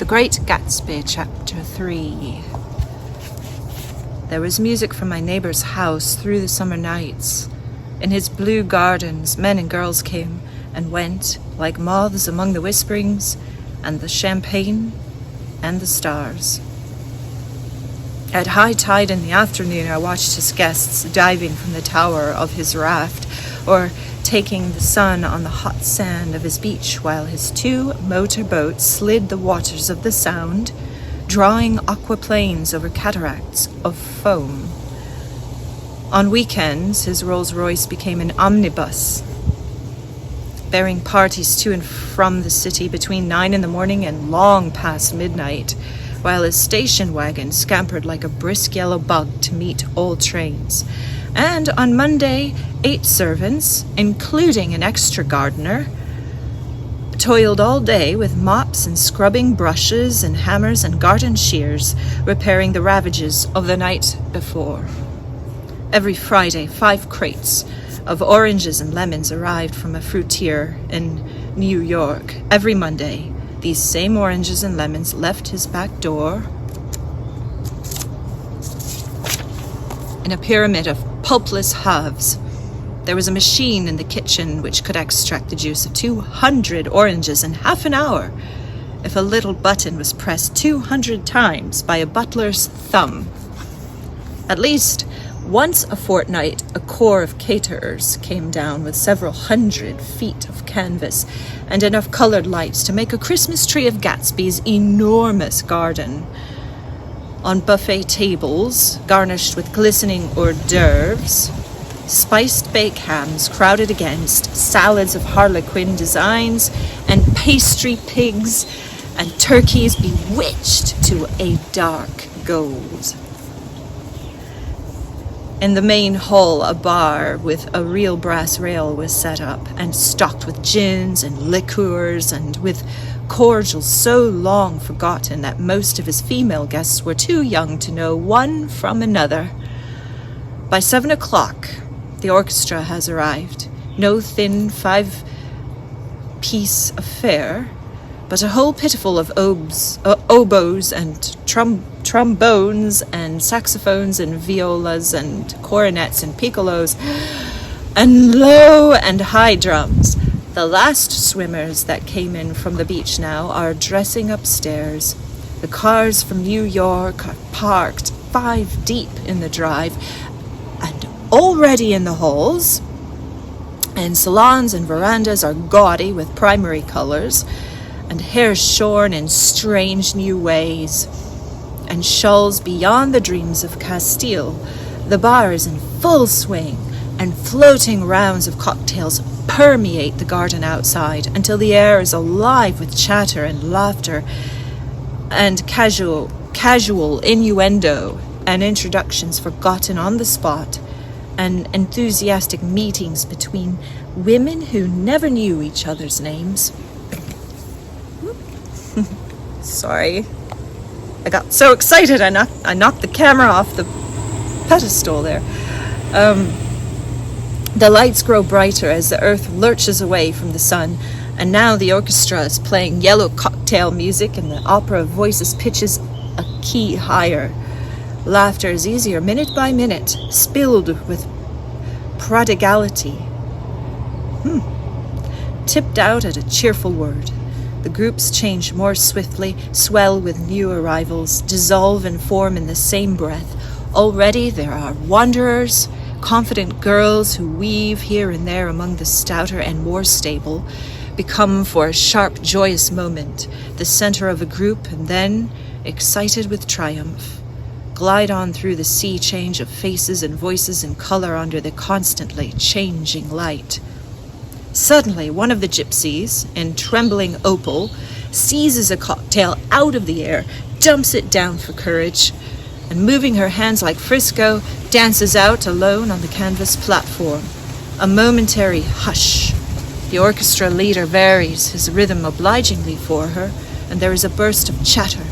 Great Gatsby, Chapter 3. There was music from my neighbor's house through the summer nights. In his blue gardens, men and girls came and went, like moths among the whisperings, and the champagne, and the stars. At high tide in the afternoon, I watched his guests diving from the tower of his raft, or taking the sun on the hot sand of his beach, while his 2 motorboats slid the waters of the Sound, drawing aquaplanes over cataracts of foam. On weekends, his Rolls-Royce became an omnibus, bearing parties to and from the city between 9 in the morning and long past midnight, while his station wagon scampered like a brisk yellow bug to meet all trains. And on Monday, 8 servants, including an extra gardener, toiled all day with mops and scrubbing brushes and hammers and garden shears, repairing the ravages of the night before. Every Friday, 5 crates of oranges and lemons arrived from a fruitier in New York. Every Monday, these same oranges and lemons left his back door in a pyramid of pulpless halves. There was a machine in the kitchen which could extract the juice of 200 oranges in half an hour if a little button was pressed 200 times by a butler's thumb. At least once a fortnight, a corps of caterers came down with several 100 feet of canvas and enough colored lights to make a Christmas tree of Gatsby's enormous garden. On buffet tables, garnished with glistening hors d'oeuvres, spiced baked hams crowded against salads of harlequin designs, and pastry pigs and turkeys bewitched to a dark gold. In the main hall, a bar with a real brass rail was set up and stocked with gins and liqueurs and with cordials so long forgotten that most of his female guests were too young to know one from another. By 7 o'clock, the orchestra has arrived. No thin 5-piece affair, but a whole pitiful of oboes and trombones and saxophones and violas and cornets and piccolos and low and high drums. The last swimmers that came in from the beach now are dressing upstairs. The cars from New York are parked 5 deep in the drive and already in the halls, and salons and verandas are gaudy with primary colors, and hair shorn in strange new ways, and shawls beyond the dreams of Castile. The bar is in full swing, and floating rounds of cocktails permeate the garden outside until the air is alive with chatter and laughter and casual innuendo and introductions forgotten on the spot, and enthusiastic meetings between women who never knew each other's names. Sorry. I got so excited I knocked the camera off the pedestal there. The lights grow brighter as the earth lurches away from the sun, and now the orchestra is playing yellow cocktail music and the opera of voices pitches a key higher. Laughter is easier minute by minute, spilled with prodigality. Tipped out at a cheerful word. The groups change more swiftly, swell with new arrivals, dissolve and form in the same breath. Already there are wanderers, confident girls who weave here and there among the stouter and more stable, become for a sharp, joyous moment the center of a group, and then, excited with triumph, glide on through the sea change of faces and voices and color under the constantly changing light. Suddenly, one of the gypsies, in trembling opal, seizes a cocktail out of the air, dumps it down for courage, and moving her hands like Frisco, dances out alone on the canvas platform. A momentary hush. The orchestra leader varies his rhythm obligingly for her, and there is a burst of chatter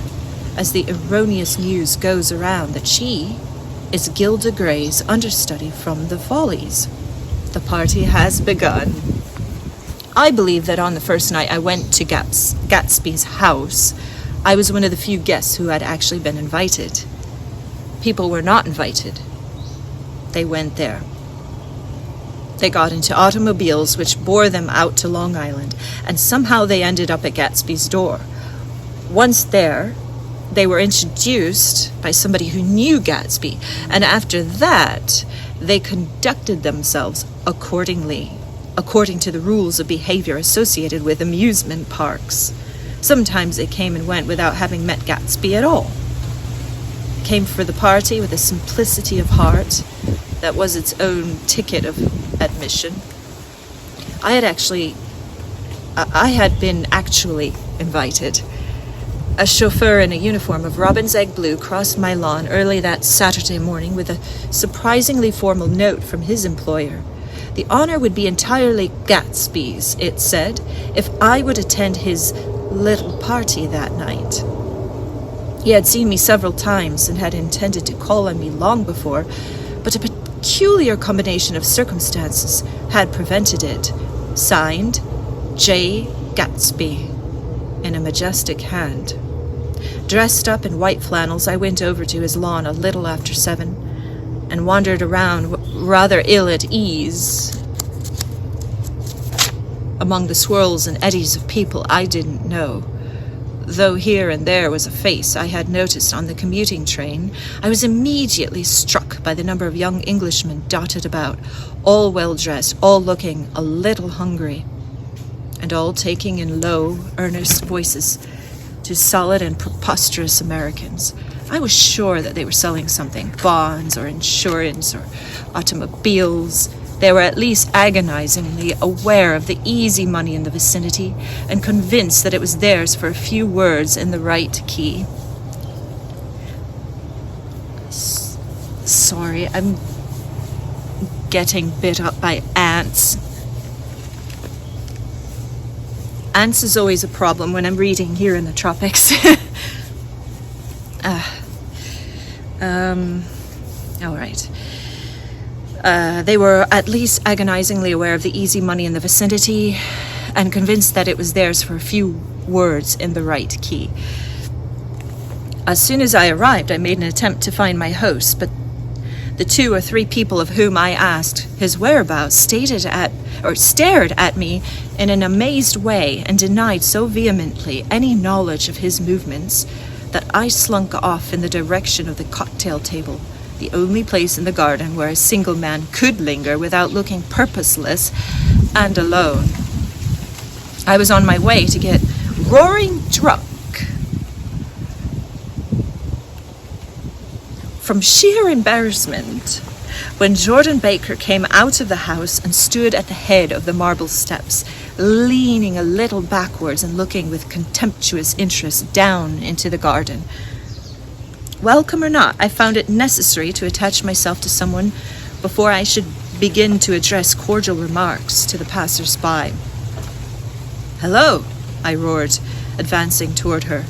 as the erroneous news goes around that she is Gilda Gray's understudy from the Follies. The party has begun. I believe that on the first night I went to Gatsby's house, I was one of the few guests who had actually been invited. People were not invited. They went there. They got into automobiles which bore them out to Long Island, and somehow they ended up at Gatsby's door. Once there, they were introduced by somebody who knew Gatsby, and after that, they conducted themselves accordingly, according to the rules of behavior associated with amusement parks. Sometimes they came and went without having met Gatsby at all. Came for the party with a simplicity of heart that was its own ticket of admission. I had been actually invited. A chauffeur in a uniform of robin's egg blue crossed my lawn early that Saturday morning with a surprisingly formal note from his employer. The honor would be entirely Gatsby's, it said, if I would attend his little party that night. He had seen me several times and had intended to call on me long before, but a peculiar combination of circumstances had prevented it. Signed, J. Gatsby, in a majestic hand. Dressed up in white flannels, I went over to his lawn a little after 7 and wandered around rather ill at ease among the swirls and eddies of people I didn't know. Though here and there was a face I had noticed on the commuting train, I was immediately struck by the number of young Englishmen dotted about, all well-dressed, all looking a little hungry, and all taking in low, earnest voices to solid and preposterous Americans. I was sure that they were selling something, bonds or insurance or automobiles. They were at least agonizingly aware of the easy money in the vicinity and convinced that it was theirs for a few words in the right key. Sorry, I'm getting bit up by ants. Ants is always a problem when I'm reading here in the tropics. All right. They were at least agonizingly aware of the easy money in the vicinity and convinced that it was theirs for a few words in the right key. As soon as I arrived, I made an attempt to find my host, but the 2 or 3 people of whom I asked his whereabouts stared at me in an amazed way and denied so vehemently any knowledge of his movements that I slunk off in the direction of the cocktail table, the only place in the garden where a single man could linger without looking purposeless and alone. I was on my way to get roaring drunk from sheer embarrassment when Jordan Baker came out of the house and stood at the head of the marble steps, leaning a little backwards and looking with contemptuous interest down into the garden. Welcome or not, I found it necessary to attach myself to someone before I should begin to address cordial remarks to the passers-by. "Hello," I roared, advancing toward her.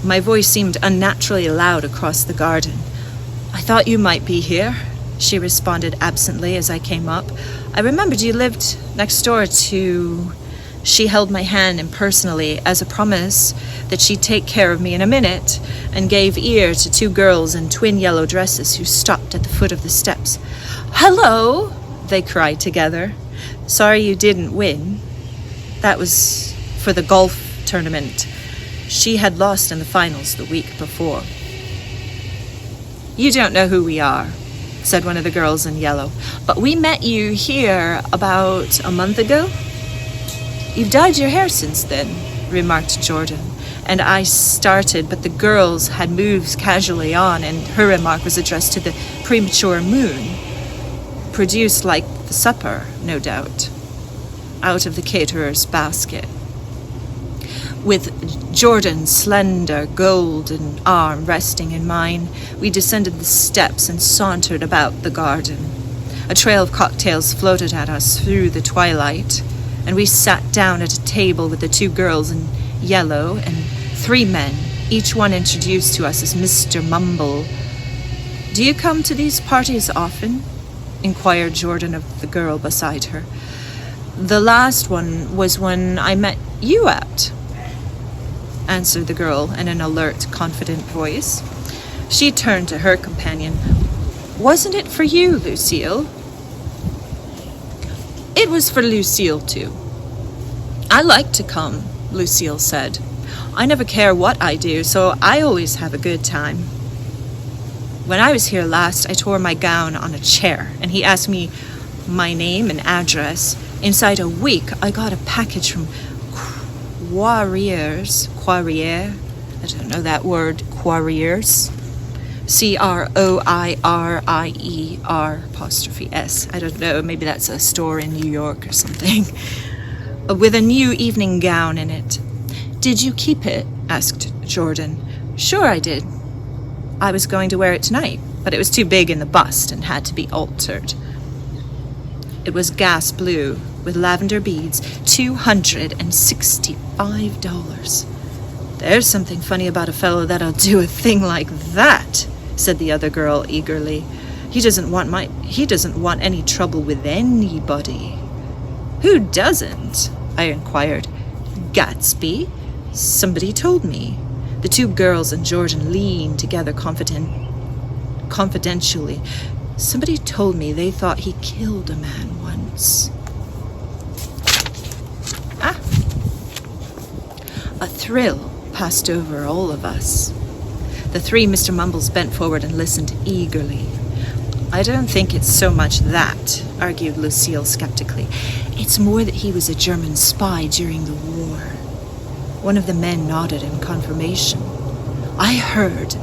My voice seemed unnaturally loud across the garden. "I thought you might be here," she responded absently as I came up. "I remembered you lived next door to..." She held my hand impersonally as a promise that she'd take care of me in a minute, and gave ear to 2 girls in twin yellow dresses who stopped at the foot of the steps. "Hello," they cried together. "Sorry you didn't win." That was for the golf tournament. She had lost in the finals the week before. "You don't know who we are," said one of the girls in yellow, "but we met you here about a month ago." "You've dyed your hair since then," remarked Jordan, and I started, but the girls had moved casually on, and her remark was addressed to the premature moon, produced like the supper, no doubt, out of the caterer's basket. With Jordan's slender golden arm resting in mine, we descended the steps and sauntered about the garden. A trail of cocktails floated at us through the twilight, and we sat down at a table with the 2 girls in yellow and 3 men, each one introduced to us as Mr. Mumble. "Do you come to these parties often?" inquired Jordan of the girl beside her. "The last one was when I met you at." answered the girl in an alert, confident voice. She turned to her companion. Wasn't it for you, Lucille? It was for Lucille, too. I like to come, Lucille said. I never care what I do, so I always have a good time. When I was here last, I tore my gown on a chair, and he asked me my name and address. Inside a week, I got a package from Quarriers. I don't know that word, Quarriers. Croirier''. I don't know, maybe that's a store in New York or something. With a new evening gown in it. Did you keep it? Asked Jordan. Sure I did. I was going to wear it tonight, but it was too big in the bust and had to be altered. It was gas blue with lavender beads, $265. There's something funny about a fellow that'll do a thing like that, said the other girl eagerly. He doesn't want any trouble with anybody. Who doesn't? I inquired. Gatsby? Somebody told me. The two girls and Jordan leaned together confidentially. Somebody told me they thought he killed a man once. A thrill passed over all of us. The three Mr. Mumbles bent forward and listened eagerly. I don't think it's so much that, argued Lucille skeptically. It's more that he was a German spy during the war. One of the men nodded in confirmation. I heard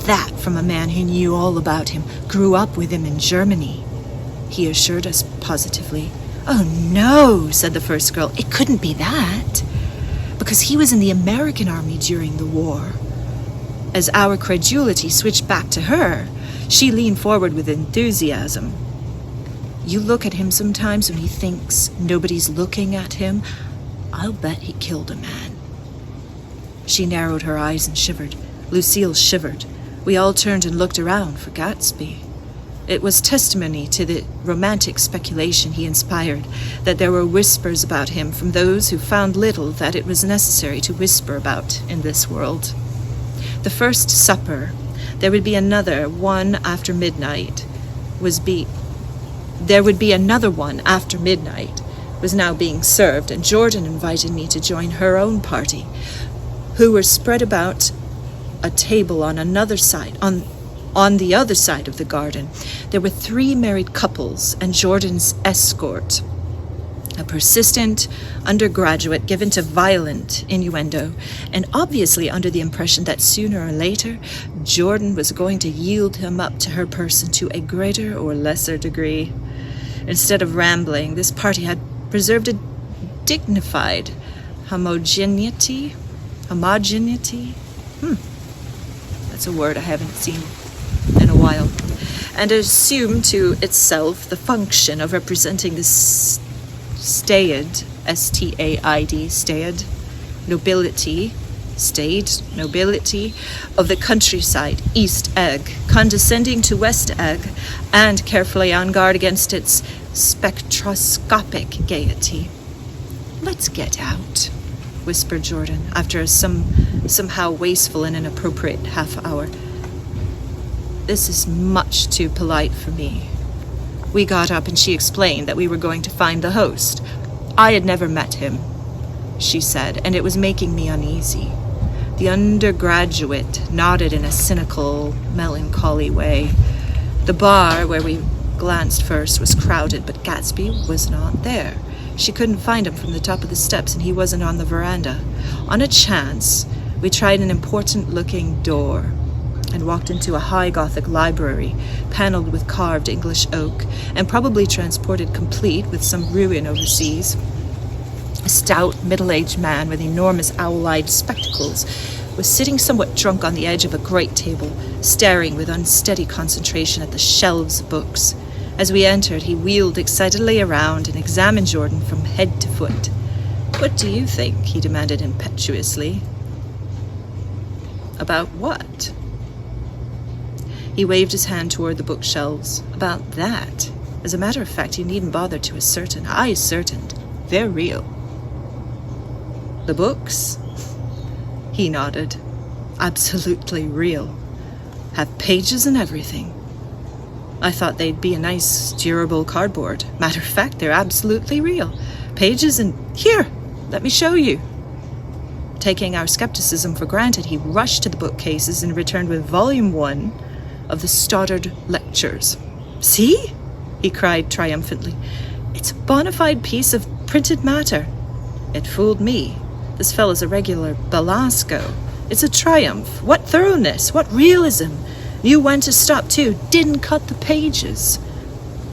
that from a man who knew all about him, grew up with him in Germany. He assured us positively. Oh no, said the first girl. It couldn't be that. Because he was in the American army during the war. As our credulity switched back to her, she leaned forward with enthusiasm. You look at him sometimes when he thinks nobody's looking at him. I'll bet he killed a man. She narrowed her eyes and shivered. Lucille shivered. We all turned and looked around for Gatsby. It was testimony to the romantic speculation he inspired that there were whispers about him from those who found little that it was necessary to whisper about in this world. The first supper, there would be another one after midnight, was now being served, and Jordan invited me to join her own party, who were spread about a table on another side, on the other side of the garden. There were 3 married couples and Jordan's escort, a persistent undergraduate given to violent innuendo, and obviously under the impression that sooner or later Jordan was going to yield him up to her person to a greater or lesser degree. Instead of rambling, this party had preserved a dignified homogeneity. That's a word I haven't seen in a while. And assumed to itself the function of representing the staid, S-T-A-I-D, staid nobility of the countryside, East Egg, condescending to West Egg, and carefully on guard against its spectroscopic gaiety. Let's get out, whispered Jordan, after a somehow wasteful and inappropriate half hour. This is much too polite for me. We got up and she explained that we were going to find the host. I had never met him, she said, and it was making me uneasy. The undergraduate nodded in a cynical, melancholy way. The bar, where we glanced first, was crowded, but Gatsby was not there. She couldn't find him from the top of the steps, and he wasn't on the veranda. On a chance, we tried an important-looking door and walked into a high Gothic library, paneled with carved English oak, and probably transported complete with some ruin overseas. A stout, middle-aged man with enormous owl-eyed spectacles was sitting somewhat drunk on the edge of a great table, staring with unsteady concentration at the shelves of books. As we entered, he wheeled excitedly around and examined Jordan from head to foot. "What do you think?" he demanded impetuously. "About what?" He waved his hand toward the bookshelves. "About that. As a matter of fact, you needn't bother to ascertain. I ascertained. They're real." "The books?" He nodded. Absolutely real. Have pages and everything. I thought they'd be a nice, durable cardboard. Matter of fact, they're absolutely real. Pages and... Here, let me show you. Taking our skepticism for granted, he rushed to the bookcases and returned with Volume 1 of the Stoddard Lectures. See? He cried triumphantly. It's a bona fide piece of printed matter. It fooled me. This fellow's a regular Belasco. It's a triumph. What thoroughness, what realism. Knew when to stop too, didn't cut the pages.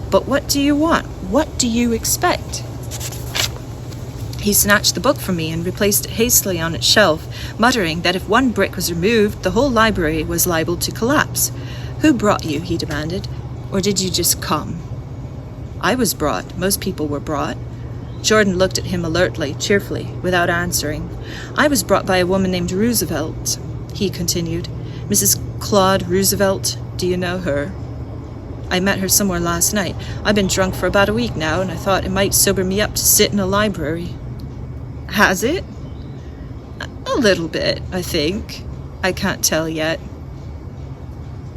But what do you want? What do you expect? He snatched the book from me and replaced it hastily on its shelf, muttering that if one brick was removed, the whole library was liable to collapse. Who brought you, he demanded, or did you just come? I was brought. Most people were brought. Jordan looked at him alertly, cheerfully, without answering. I was brought by a woman named Roosevelt, he continued. Mrs. Claude Roosevelt, do you know her? I met her somewhere last night. I've been drunk for about a week now, and I thought it might sober me up to sit in a library. Has it? A little bit, I think. I can't tell yet.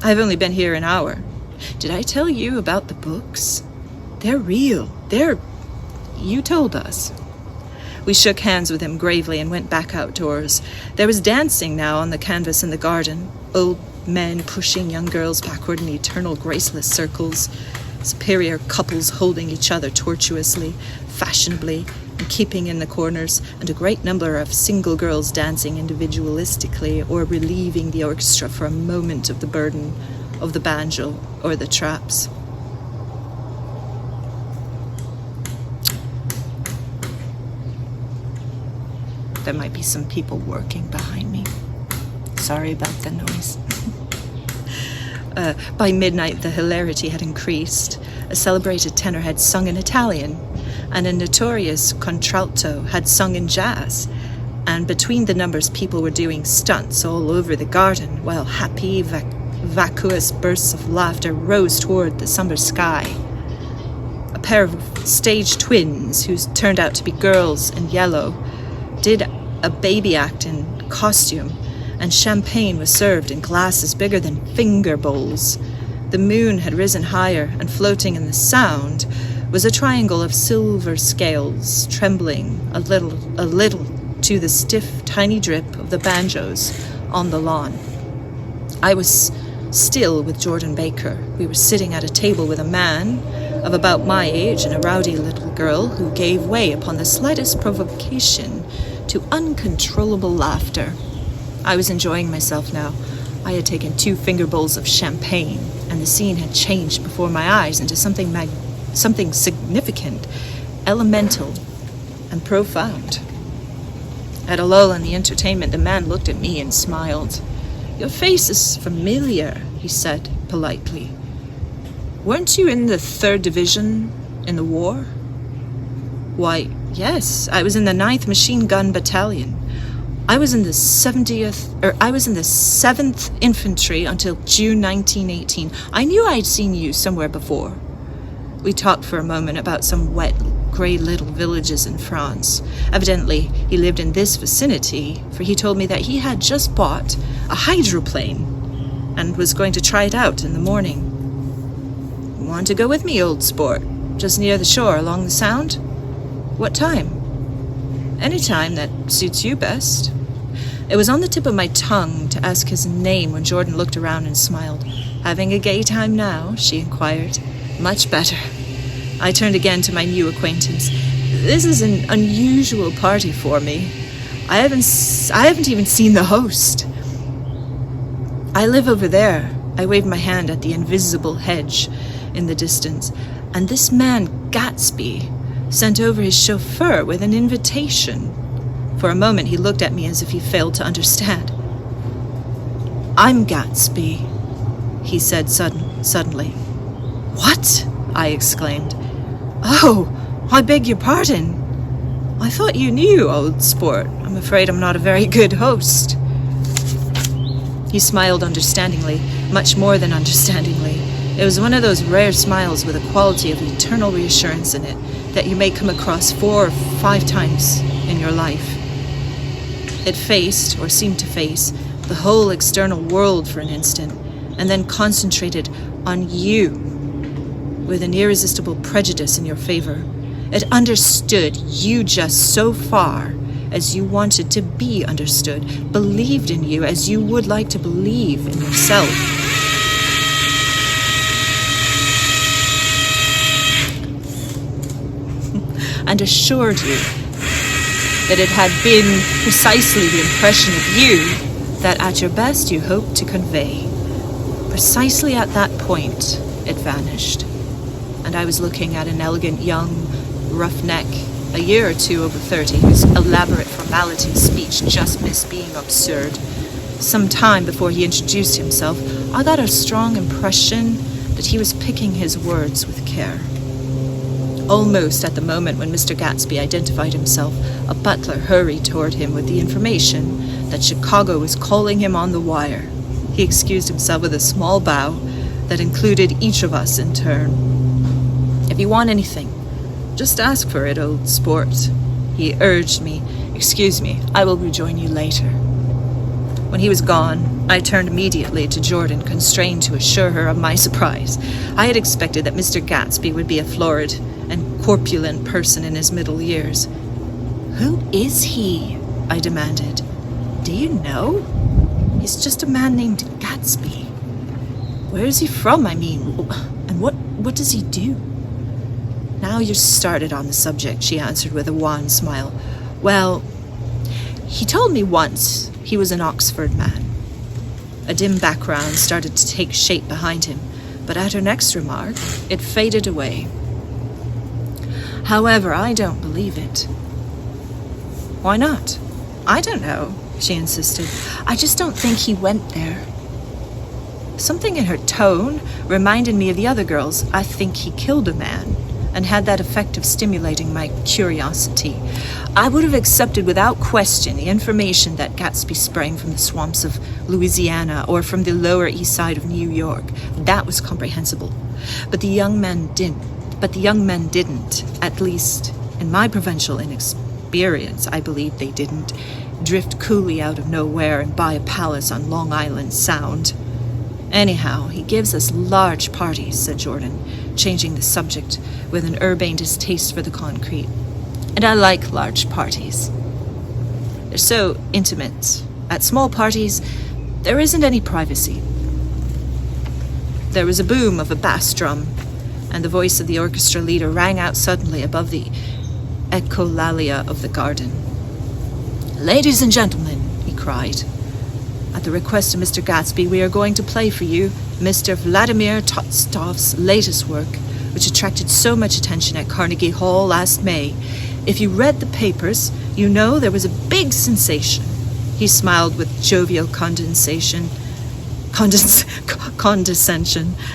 I've only been here an hour. Did I tell you about the books? They're real. You told us. We shook hands with him gravely and went back outdoors. There was dancing now on the canvas in the garden. Old men pushing young girls backward in eternal graceless circles. Superior couples holding each other tortuously, fashionably, and keeping in the corners, and a great number of single girls dancing individualistically or relieving the orchestra for a moment of the burden of the banjo or the traps. There might be some people working behind me. Sorry about the noise. By midnight, the hilarity had increased. A celebrated tenor had sung in Italian, and a notorious contralto had sung in jazz. And between the numbers, people were doing stunts all over the garden, while happy, vacuous bursts of laughter rose toward the summer sky. A pair of stage twins, who turned out to be girls in yellow, did a baby act in costume, and champagne was served in glasses bigger than finger bowls. The moon had risen higher, and floating in the sound was a triangle of silver scales, trembling a little to the stiff, tiny drip of the banjos on the lawn. I was still with Jordan Baker. We were sitting at a table with a man of about my age and a rowdy little girl who gave way upon the slightest provocation to uncontrollable laughter. I was enjoying myself now. I had taken 2 finger bowls of champagne, and the scene had changed before my eyes into something significant, elemental, and profound. At a lull in the entertainment, the man looked at me and smiled. "Your face is familiar," he said politely. "Weren't you in the 3rd Division in the war?" "Why, yes, I was in the 9th Machine Gun Battalion. I was in the 7th Infantry until June 1918. I knew I'd seen you somewhere before." We talked for a moment about some wet, grey little villages in France. Evidently, he lived in this vicinity, for he told me that he had just bought a hydroplane and was going to try it out in the morning. "Want to go with me, old sport? Just near the shore along the Sound?" "What time?" "Any time that suits you best." It was on the tip of my tongue to ask his name when Jordan looked around and smiled. "Having a gay time now?" she inquired. "Much better." I turned again to my new acquaintance. "This is an unusual party for me. I haven't even seen the host." "I live over there." I waved my hand at the invisible hedge in the distance. "And this man, Gatsby, sent over his chauffeur with an invitation." For a moment he looked at me as if he failed to understand. "I'm Gatsby," he said suddenly. "What?" I exclaimed. "Oh, I beg your pardon. I thought you knew, old sport. I'm afraid I'm not a very good host." He smiled understandingly, much more than understandingly. It was one of those rare smiles with a quality of eternal reassurance in it that you may come across 4 or 5 times in your life. It faced, or seemed to face, the whole external world for an instant, and then concentrated on you with an irresistible prejudice in your favor. It understood you just so far as you wanted to be understood, believed in you as you would like to believe in yourself. And assured you that it had been precisely the impression of you that at your best you hoped to convey. Precisely at that point, it vanished, and I was looking at an elegant young roughneck, a year or two over 30, whose elaborate formality of speech just missed being absurd. Some time before he introduced himself, I got a strong impression that he was picking his words with care. Almost at the moment when Mr. Gatsby identified himself, a butler hurried toward him with the information that Chicago was calling him on the wire. He excused himself with a small bow that included each of us in turn. "If you want anything, just ask for it, old sport," he urged me. "Excuse me, I will rejoin you later." When he was gone, I turned immediately to Jordan, constrained to assure her of my surprise. I had expected that Mr. Gatsby would be a florid and corpulent person in his middle years. "Who is he?" I demanded. "Do you know?" "He's just a man named Gatsby." "Where is he from, I mean? And what does he do?" "Now you're started on the subject," she answered with a wan smile. "Well, he told me once he was an Oxford man." A dim background started to take shape behind him, but at her next remark, it faded away. "However, I don't believe it." "Why not?" "I don't know," she insisted. "I just don't think he went there." Something in her tone reminded me of the other girls. I think he killed a man, and had that effect of stimulating my curiosity. I would have accepted without question the information that Gatsby sprang from the swamps of Louisiana or from the Lower East Side of New York. That was comprehensible. But the young men didn't, at least in my provincial inexperience, I believe they didn't, drift coolly out of nowhere and buy a palace on Long Island Sound. "Anyhow, he gives us large parties," said Jordan, changing the subject with an urbane distaste for the concrete. "And I like large parties. They're so intimate. At small parties, there isn't any privacy." There was a boom of a bass drum, and the voice of the orchestra leader rang out suddenly above the echolalia of the garden. "Ladies and gentlemen," he cried, "at the request of Mr. Gatsby, we are going to play for you Mr. Vladimir Tolstoy's latest work, which attracted so much attention at Carnegie Hall last May. If you read the papers, you know there was a big sensation." He smiled with jovial condescension,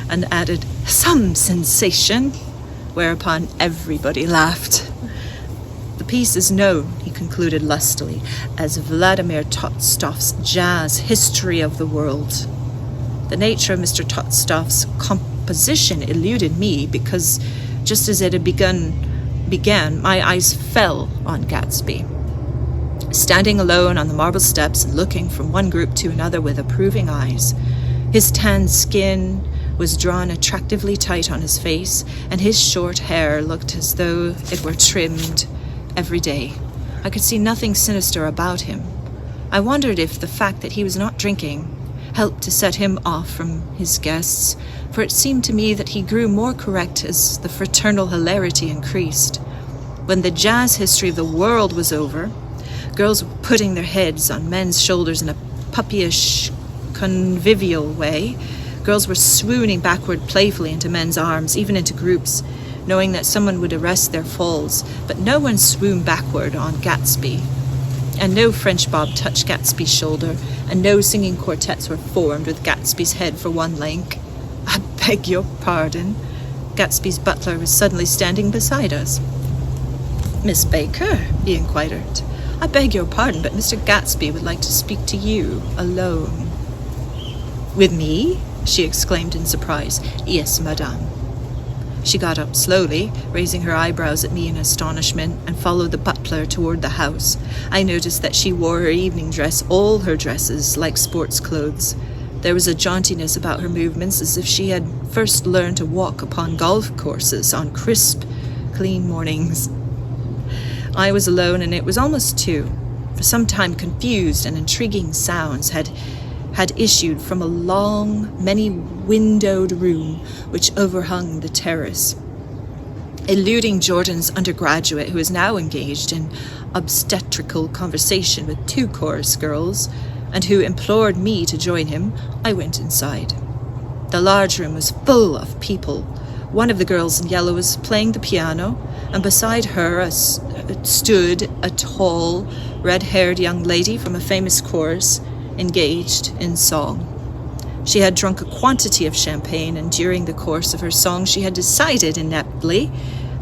and added, "Some sensation," whereupon everybody laughed. "The piece is known," he concluded lustily, "as Vladimir Tolstoy's Jazz History of the World." The nature of Mr. Tolstoy's composition eluded me because, just as it had began, my eyes fell on Gatsby. Standing alone on the marble steps and looking from one group to another with approving eyes. His tanned skin was drawn attractively tight on his face, and his short hair looked as though it were trimmed every day. I could see nothing sinister about him. I wondered if the fact that he was not drinking helped to set him off from his guests, for it seemed to me that he grew more correct as the fraternal hilarity increased. When the jazz history of the world was over, girls were putting their heads on men's shoulders in a puppyish, convivial way. Girls were swooning backward playfully into men's arms, even into groups, knowing that someone would arrest their falls, but no one swooned backward on Gatsby. And no French bob touched Gatsby's shoulder, and no singing quartets were formed with Gatsby's head for one link. "I beg your pardon." Gatsby's butler was suddenly standing beside us. "Miss Baker," he inquired, "I beg your pardon, but Mr. Gatsby would like to speak to you alone." "With me?" she exclaimed in surprise. "Yes, madame." She got up slowly, raising her eyebrows at me in astonishment, and followed the butler toward the house. I noticed that she wore her evening dress, all her dresses, like sports clothes. There was a jauntiness about her movements, as if she had first learned to walk upon golf courses on crisp, clean mornings. I was alone, and it was almost 2. For some time confused and intriguing sounds had issued from a long, many-windowed room which overhung the terrace, eluding Jordan's undergraduate, who is now engaged in obstetrical conversation with 2 chorus girls, and who implored me to join him. I went inside. The large room was full of people. One of the girls in yellow was playing the piano, and beside her stood a tall, red-haired young lady from a famous chorus, engaged in song. She had drunk a quantity of champagne, and during the course of her song she had decided ineptly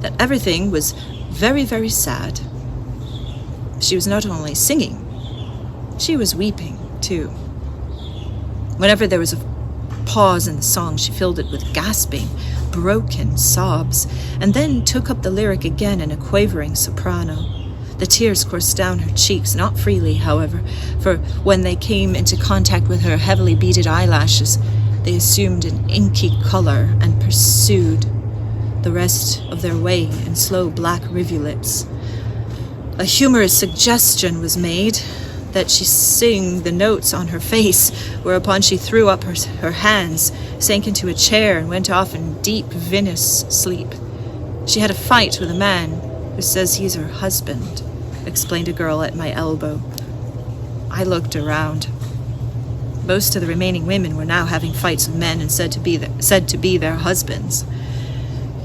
that everything was very, very sad. She was not only singing, she was weeping too. Whenever there was a pause in the song, she filled it with gasping, broken sobs, and then took up the lyric again in a quavering soprano. The tears coursed down her cheeks, not freely, however, for when they came into contact with her heavily beaded eyelashes, they assumed an inky color and pursued the rest of their way in slow black rivulets. A humorous suggestion was made that she sing the notes on her face, whereupon she threw up her hands, sank into a chair, and went off in deep, vinous sleep. She had a fight with a man who says he's her husband, explained a girl at my elbow. I looked around. Most of the remaining women were now having fights with men and said to be their husbands.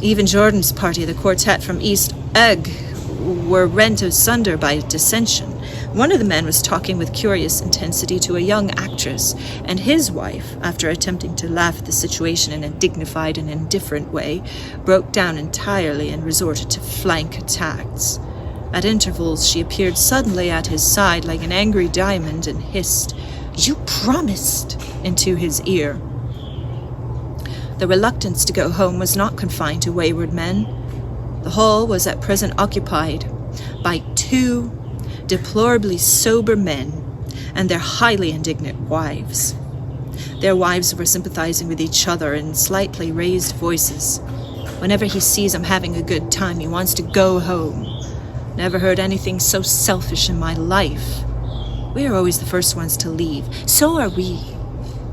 Even Jordan's party, the quartet from East Egg, were rent asunder by dissension. One of the men was talking with curious intensity to a young actress, and his wife, after attempting to laugh at the situation in a dignified and indifferent way, broke down entirely and resorted to flank attacks. At intervals, she appeared suddenly at his side like an angry diamond and hissed, "You promised!" into his ear. The reluctance to go home was not confined to wayward men. The hall was at present occupied by 2 deplorably sober men and their highly indignant wives. Their wives were sympathizing with each other in slightly raised voices. Whenever he sees I'm having a good time, he wants to go home. Never heard anything so selfish in my life. We are always the first ones to leave. So are we.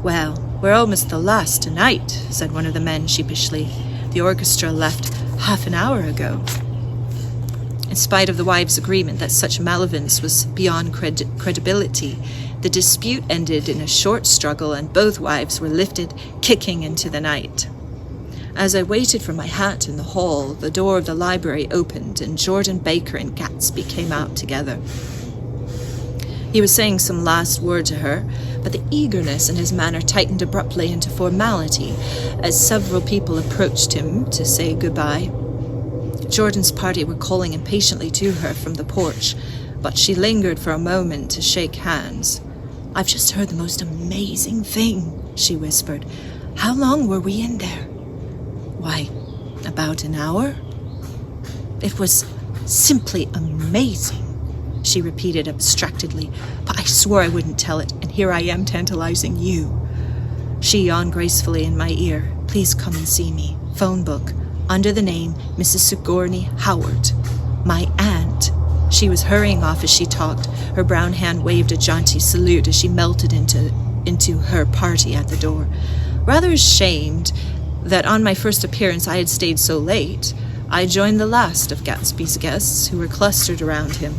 Well, we're almost the last tonight, said one of the men sheepishly. The orchestra left half an hour ago. In spite of the wives' agreement that such malevolence was beyond credibility, the dispute ended in a short struggle, and both wives were lifted, kicking into the night. As I waited for my hat in the hall, the door of the library opened, and Jordan Baker and Gatsby came out together. He was saying some last word to her, but the eagerness in his manner tightened abruptly into formality as several people approached him to say goodbye. Jordan's party were calling impatiently to her from the porch, but she lingered for a moment to shake hands. "I've just heard the most amazing thing," she whispered. "How long were we in there?" "Why, about an hour." "It was simply amazing," she repeated abstractedly, "but I swore I wouldn't tell it, and here I am tantalizing you." She yawned gracefully in my ear. "Please come and see me. Phone book. Under the name Mrs. Sigourney Howard. My aunt." She was hurrying off as she talked. Her brown hand waved a jaunty salute as she melted into her party at the door. Rather ashamed that on my first appearance I had stayed so late, I joined the last of Gatsby's guests who were clustered around him.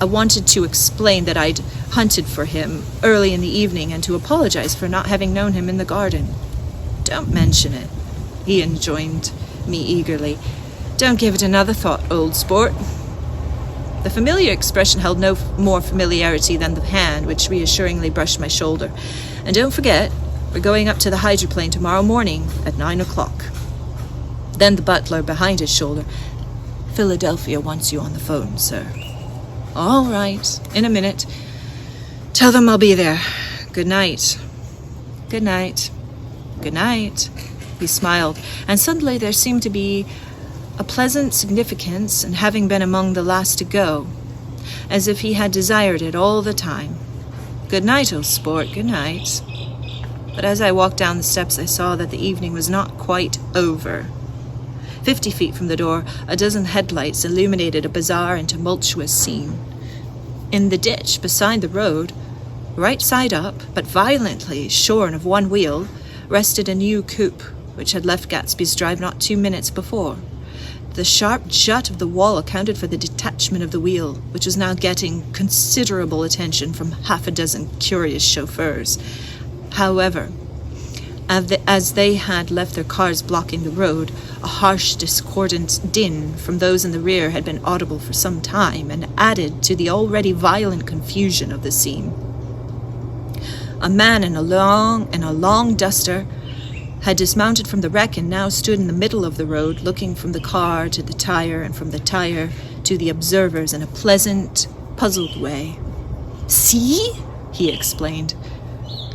I wanted to explain that I'd hunted for him early in the evening and to apologize for not having known him in the garden. "Don't mention it," he enjoined me eagerly. "Don't give it another thought, old sport." The familiar expression held no more familiarity than the hand which reassuringly brushed my shoulder. "And don't forget, we're going up to the hydroplane tomorrow morning at 9 o'clock. Then the butler behind his shoulder, "Philadelphia wants you on the phone, sir." "All right, in a minute. Tell them I'll be there. Good night." "Good night." "Good night." He smiled, and suddenly there seemed to be a pleasant significance in having been among the last to go, as if he had desired it all the time. "Good night, old sport, good night." But as I walked down the steps, I saw that the evening was not quite over. 50 feet from the door, a dozen headlights illuminated a bizarre and tumultuous scene. In the ditch beside the road, right side up, but violently shorn of one wheel, rested a new coupe, which had left Gatsby's drive not 2 minutes before. The sharp jut of the wall accounted for the detachment of the wheel, which was now getting considerable attention from half a dozen curious chauffeurs. However, as they had left their cars blocking the road, a harsh, discordant din from those in the rear had been audible for some time and added to the already violent confusion of the scene. A man in a long duster had dismounted from the wreck and now stood in the middle of the road, looking from the car to the tire and from the tire to the observers in a pleasant, puzzled way. "See?" he explained.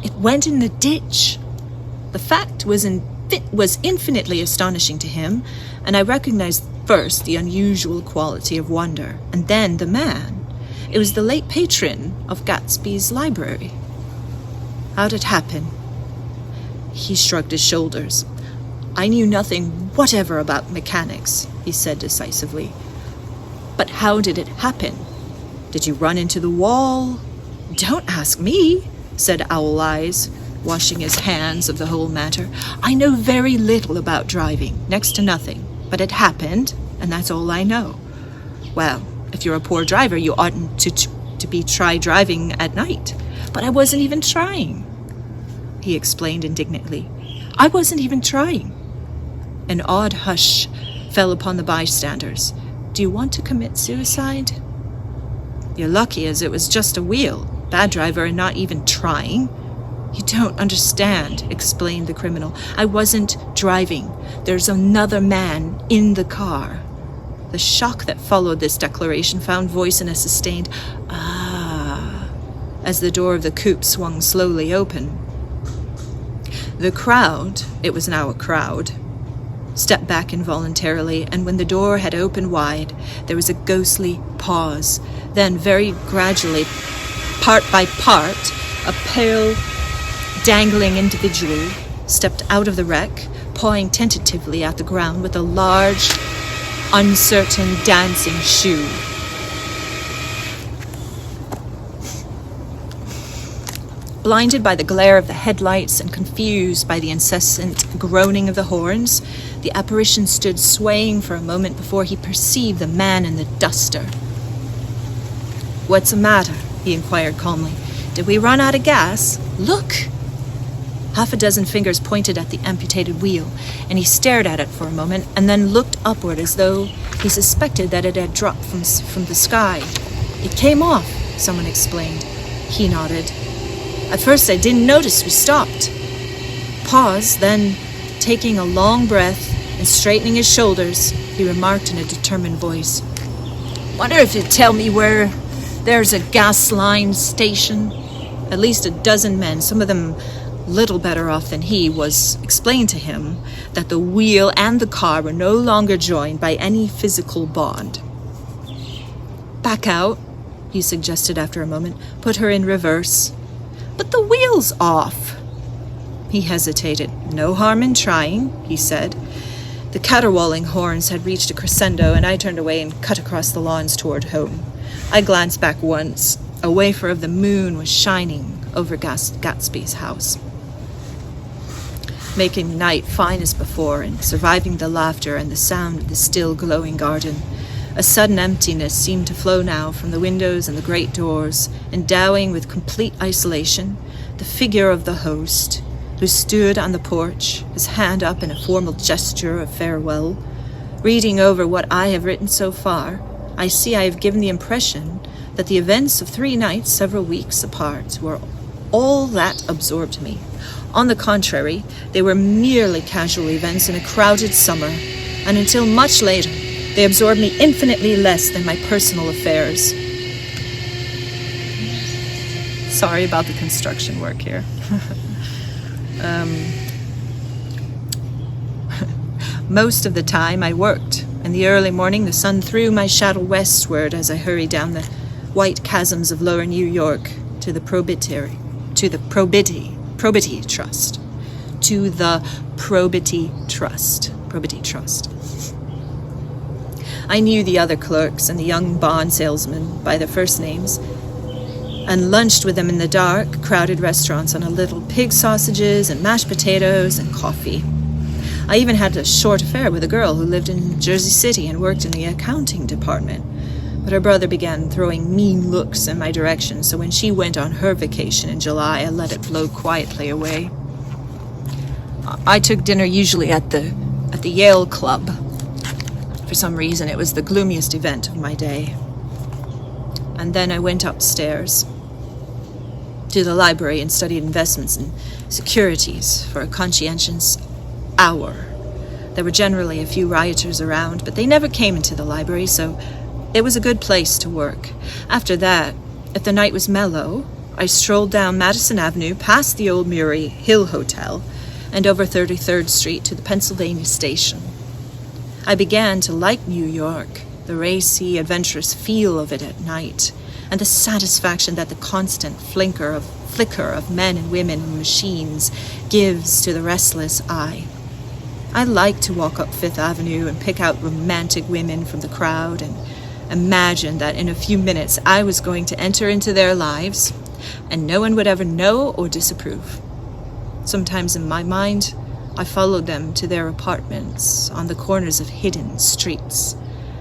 "It went in the ditch." The fact was infinitely astonishing to him, and I recognized first the unusual quality of wonder, and then the man. It was the late patron of Gatsby's library. "How'd it happen?" He shrugged his shoulders. "I knew nothing whatever about mechanics," he said decisively. "But how did it happen? Did you run into the wall?" "Don't ask me," said Owl Eyes, washing his hands of the whole matter. "I know very little about driving, next to nothing. But it happened, and that's all I know." "Well, if you're a poor driver, you oughtn't to try driving at night." "But I wasn't even trying," he explained indignantly. "I wasn't even trying." An odd hush fell upon the bystanders. "Do you want to commit suicide?" "You're lucky as it was just a wheel. Bad driver and not even trying." "You don't understand," explained the criminal. "I wasn't driving. There's another man in the car." The shock that followed this declaration found voice in a sustained "ah" as the door of the coupe swung slowly open. The crowd, it was now a crowd, stepped back involuntarily, and when the door had opened wide, there was a ghostly pause. Then, very gradually, part by part, a pale, dangling individual stepped out of the wreck, pawing tentatively at the ground with a large, uncertain dancing shoe. Blinded by the glare of the headlights and confused by the incessant groaning of the horns, the apparition stood swaying for a moment before he perceived the man in the duster. "What's the matter?" he inquired calmly. "Did we run out of gas? Look!" Half a dozen fingers pointed at the amputated wheel, and he stared at it for a moment and then looked upward as though he suspected that it had dropped from the sky. "It came off," someone explained. He nodded. "At first I didn't notice we stopped." Pause, then, taking a long breath and straightening his shoulders, he remarked in a determined voice, "Wonder if you'd tell me where there's a gas line station?" At least a dozen men, some of them little better off than he was, explained to him that the wheel and the car were no longer joined by any physical bond. "Back out," he suggested after a moment. "Put her in reverse." "But the wheel's off." He hesitated. "No harm in trying," he said. The caterwauling horns had reached a crescendo, and I turned away and cut across the lawns toward home. I glanced back once. A wafer of the moon was shining over Gatsby's house, making night fine as before and surviving the laughter and the sound of the still glowing garden. A sudden emptiness seemed to flow now from the windows and the great doors, endowing with complete isolation the figure of the host, who stood on the porch, his hand up in a formal gesture of farewell. Reading over what I have written so far, I see I have given the impression that the events of 3 nights several weeks apart were all that absorbed me. On the contrary, they were merely casual events in a crowded summer, and until much later, they absorbed me infinitely less than my personal affairs. Sorry about the construction work here. Most of the time I worked. In the early morning, the sun threw my shadow westward as I hurried down the white chasms of lower New York to the Probity Trust. To the Probity Trust. I knew the other clerks and the young bond salesmen by their first names, and lunched with them in the dark, crowded restaurants on a little pig sausages and mashed potatoes and coffee. I even had a short affair with a girl who lived in Jersey City and worked in the accounting department. But her brother began throwing mean looks in my direction, so when she went on her vacation in July, I let it blow quietly away. I took dinner usually at the Yale Club. For some reason, it was the gloomiest event of my day. And then I went upstairs to the library and studied investments and securities for a conscientious hour. There were generally a few rioters around, but they never came into the library, so it was a good place to work. After that, if the night was mellow, I strolled down Madison Avenue past the old Murray Hill Hotel and over 33rd Street to the Pennsylvania Station. I began to like New York, the racy, adventurous feel of it at night, and the satisfaction that the constant flicker of men and women and machines gives to the restless eye. I liked to walk up Fifth Avenue and pick out romantic women from the crowd and imagine that in a few minutes I was going to enter into their lives and no one would ever know or disapprove. Sometimes in my mind, I followed them to their apartments on the corners of hidden streets,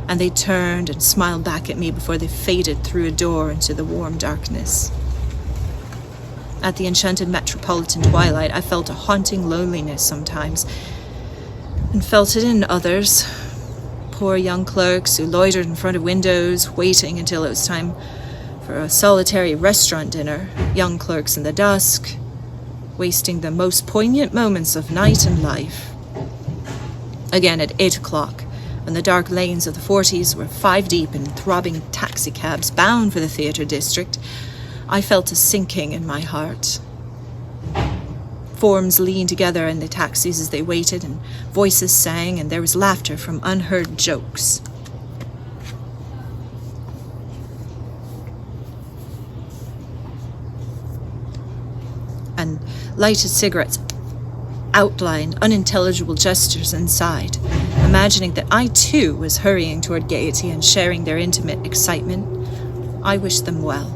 and they turned and smiled back at me before they faded through a door into the warm darkness. At the enchanted metropolitan twilight, I felt a haunting loneliness sometimes, and felt it in others. Poor young clerks who loitered in front of windows, waiting until it was time for a solitary restaurant dinner. Young clerks in the dusk, wasting the most poignant moments of night and life. Again at 8 o'clock, when the dark lanes of the 40s were 5 deep in throbbing taxicabs bound for the theater district, I felt a sinking in my heart. Forms leaned together in the taxis as they waited, and voices sang, and there was laughter from unheard jokes. And lighted cigarettes outlined unintelligible gestures inside, imagining that I too was hurrying toward gaiety and sharing their intimate excitement. I wished them well.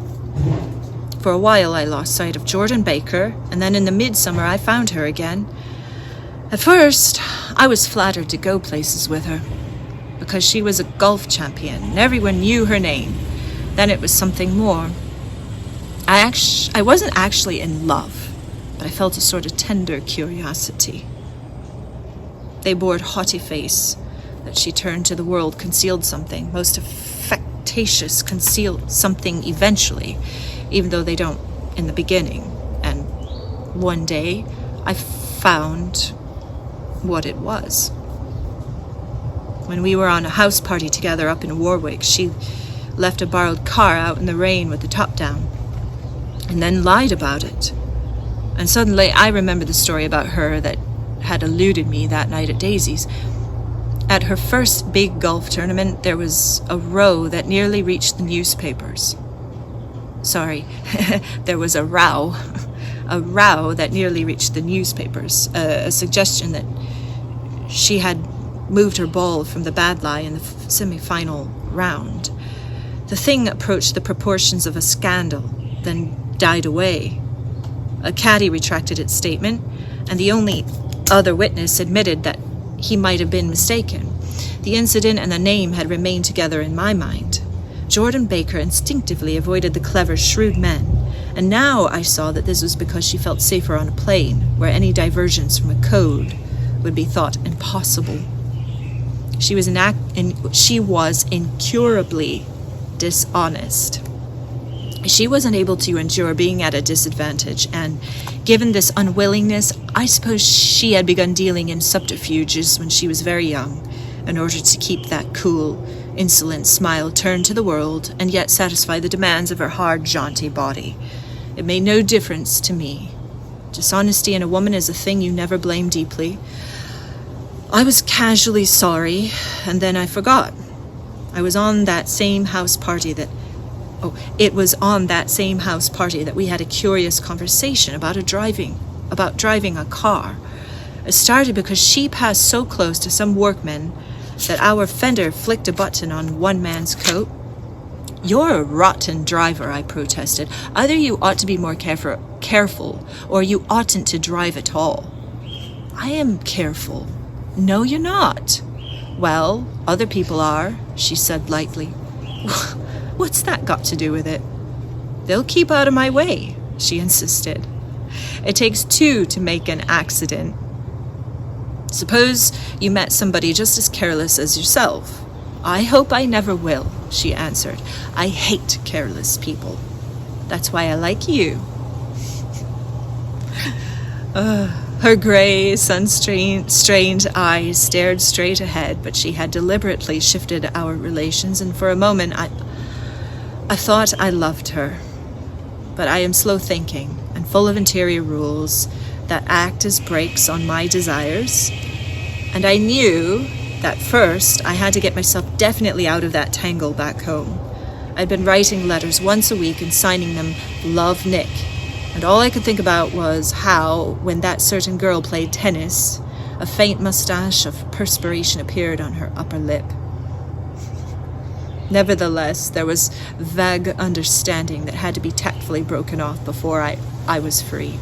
For a while I lost sight of Jordan Baker, and then in the midsummer I found her again. At first, I was flattered to go places with her, because she was a golf champion and everyone knew her name. Then it was something more. I wasn't actually in love, but I felt a sort of tender curiosity. They bored haughty face that she turned to the world concealed something, most affectatious concealed something eventually, even though they don't in the beginning. And one day, I found what it was. When we were on a house party together up in Warwick, she left a borrowed car out in the rain with the top down, and then lied about it. And suddenly, I remember the story about her that had eluded me that night at Daisy's. At her first big golf tournament, there was a row that nearly reached the newspapers. Sorry, there was a row that nearly reached the newspapers, a suggestion that she had moved her ball from the bad lie in the semi-final round. The thing approached the proportions of a scandal, then died away. A caddy retracted its statement, and the only other witness admitted that he might have been mistaken. The incident and the name had remained together in my mind. Jordan Baker instinctively avoided the clever, shrewd men, and now I saw that this was because she felt safer on a plane, where any divergence from a code would be thought impossible. She was incurably dishonest. She wasn't able to endure being at a disadvantage, and given this unwillingness, I suppose she had begun dealing in subterfuges when she was very young, in order to keep that cool, insolent smile turned to the world and yet satisfy the demands of her hard, jaunty body. It made no difference to me. Dishonesty in a woman is a thing you never blame deeply. I was casually sorry, and then I forgot. It was on that same house party that we had a curious conversation about driving a car. It started because she passed so close to some workmen that our fender flicked a button on one man's coat. "You're a rotten driver," I protested. "Either you ought to be more careful, or you oughtn't to drive at all." "I am careful." "No, you're not." "Well, other people are," she said lightly. "What's that got to do with it?" "They'll keep out of my way," she insisted. "It takes two to make an accident. Suppose you met somebody just as careless as yourself." "I hope I never will," she answered. "I hate careless people. That's why I like you." Her gray, sun-strained eyes stared straight ahead, but she had deliberately shifted our relations, and for a moment I thought I loved her. But I am slow thinking and full of interior rules that act as brakes on my desires, and I knew that first I had to get myself definitely out of that tangle back home. I'd been writing letters once a week and signing them "Love, Nick," and all I could think about was how, when that certain girl played tennis, a faint mustache of perspiration appeared on her upper lip. Nevertheless, there was vague understanding that had to be tactfully broken off before I was free.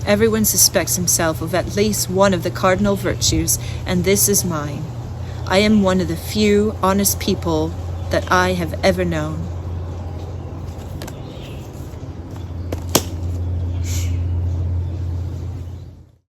Everyone suspects himself of at least one of the cardinal virtues, and this is mine. I am one of the few honest people that I have ever known.